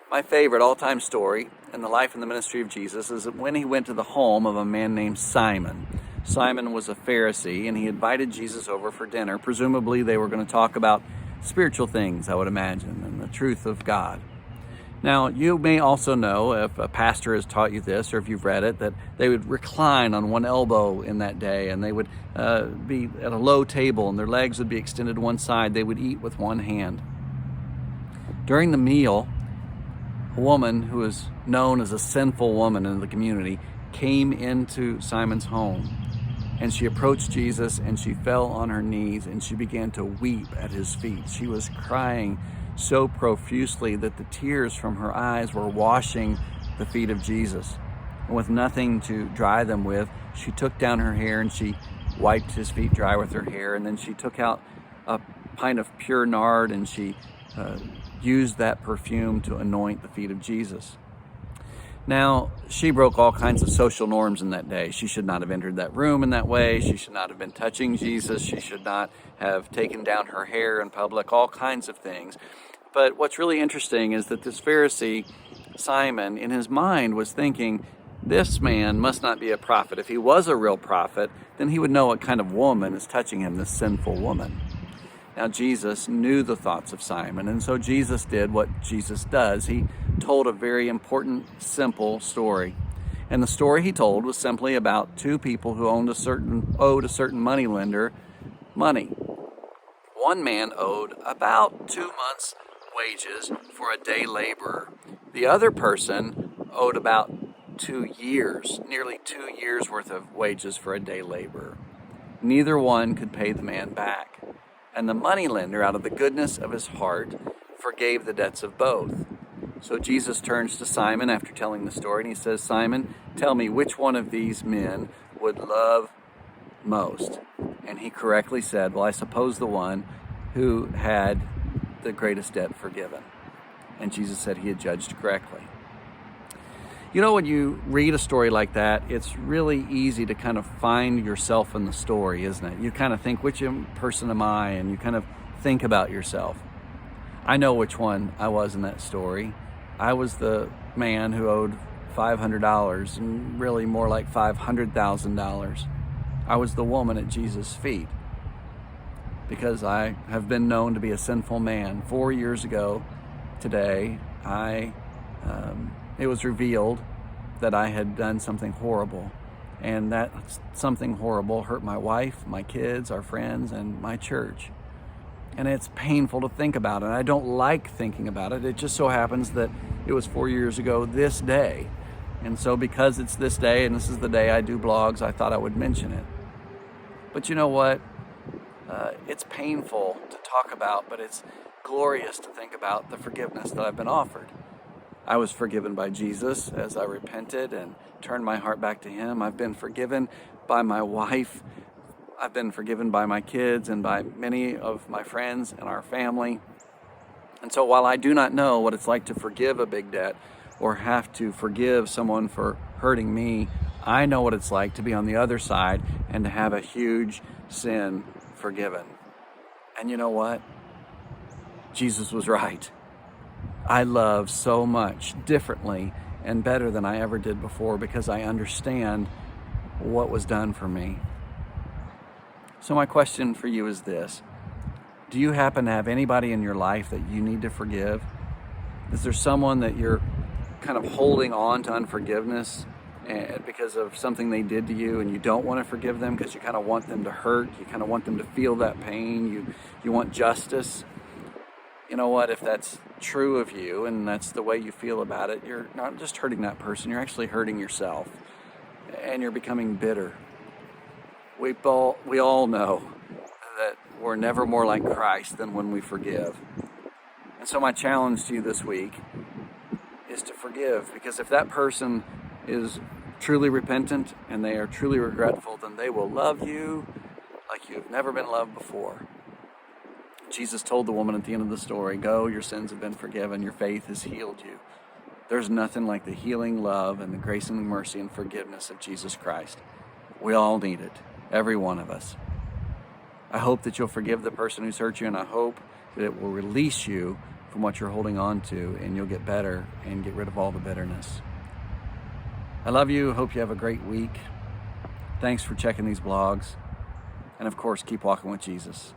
My favorite all-time story in the life and the ministry of Jesus is when he went to the home of a man named Simon. Simon was a Pharisee, and he invited Jesus over for dinner. Presumably, they were going to talk about spiritual things, I would imagine, and the truth of God. Now, you may also know, if a pastor has taught you this, or if you've read it, that they would recline on one elbow in that day, and they would be at a low table, and their legs would be extended to one side. They would eat with one hand. During the meal, a woman who is known as a sinful woman in the community came into Simon's home, and she approached Jesus, and she fell on her knees, and she began to weep at his feet. She was crying so profusely that the tears from her eyes were washing the feet of Jesus. And with nothing to dry them with, she took down her hair and she wiped his feet dry with her hair, and then she took out a pint of pure nard and she used that perfume to anoint the feet of Jesus. Now, she broke all kinds of social norms in that day. She should not have entered that room in that way. She should not have been touching Jesus. She should not have taken down her hair in public, all kinds of things. But what's really interesting is that this Pharisee, Simon, in his mind was thinking, this man must not be a prophet. If he was a real prophet, then he would know what kind of woman is touching him, this sinful woman. Now, Jesus knew the thoughts of Simon, and so Jesus did what Jesus does. He told a very important, simple story. And the story he told was simply about two people who owed a certain moneylender money. One man owed about 2 months' wages for a day laborer. The other person owed about 2 years, nearly 2 years worth of wages for a day laborer. Neither one could pay the man back. And the moneylender, out of the goodness of his heart, forgave the debts of both. So Jesus turns to Simon after telling the story, and he says, Simon, tell me, which one of these men would love most? And he correctly said, well, I suppose the one who had the greatest debt forgiven. And Jesus said he had judged correctly. You know, when you read a story like that, it's really easy to kind of find yourself in the story, isn't it? You kind of think, which person am I? And you kind of think about yourself. I know which one I was in that story. I was the man who owed $500, and really more like $500,000. I was the woman at Jesus' feet because I have been known to be a sinful man. 4 years ago today, it was revealed that I had done something horrible, and that something horrible hurt my wife, my kids, our friends, and my church. And it's painful to think about it. I don't like thinking about it. It just so happens that it was 4 years ago this day. And so because it's this day, and this is the day I do blogs, I thought I would mention it. But you know what? It's painful to talk about, but it's glorious to think about the forgiveness that I've been offered. I was forgiven by Jesus as I repented and turned my heart back to him. I've been forgiven by my wife. I've been forgiven by my kids and by many of my friends and our family. And so while I do not know what it's like to forgive a big debt or have to forgive someone for hurting me, I know what it's like to be on the other side and to have a huge sin forgiven. And you know what? Jesus was right. I love so much differently and better than I ever did before because I understand what was done for me. So my question for you is this. Do you happen to have anybody in your life that you need to forgive? Is there someone that you're kind of holding on to unforgiveness because of something they did to you, and you don't want to forgive them because you kind of want them to hurt, you kind of want them to feel that pain, you want justice? You know what, if that's true of you and that's the way you feel about it, you're not just hurting that person, you're actually hurting yourself, and you're becoming bitter. We all know that we're never more like Christ than when we forgive. And so my challenge to you this week is to forgive, because if that person is truly repentant and they are truly regretful, then they will love you like you've never been loved before. Jesus told the woman at the end of the story, go, your sins have been forgiven, your faith has healed you. There's nothing like the healing love and the grace and the mercy and forgiveness of Jesus Christ. We all need it, every one of us. I hope that you'll forgive the person who's hurt you, and I hope that it will release you from what you're holding on to, and you'll get better and get rid of all the bitterness. I love you. Hope you have a great week. Thanks for checking these blogs. And of course, keep walking with Jesus.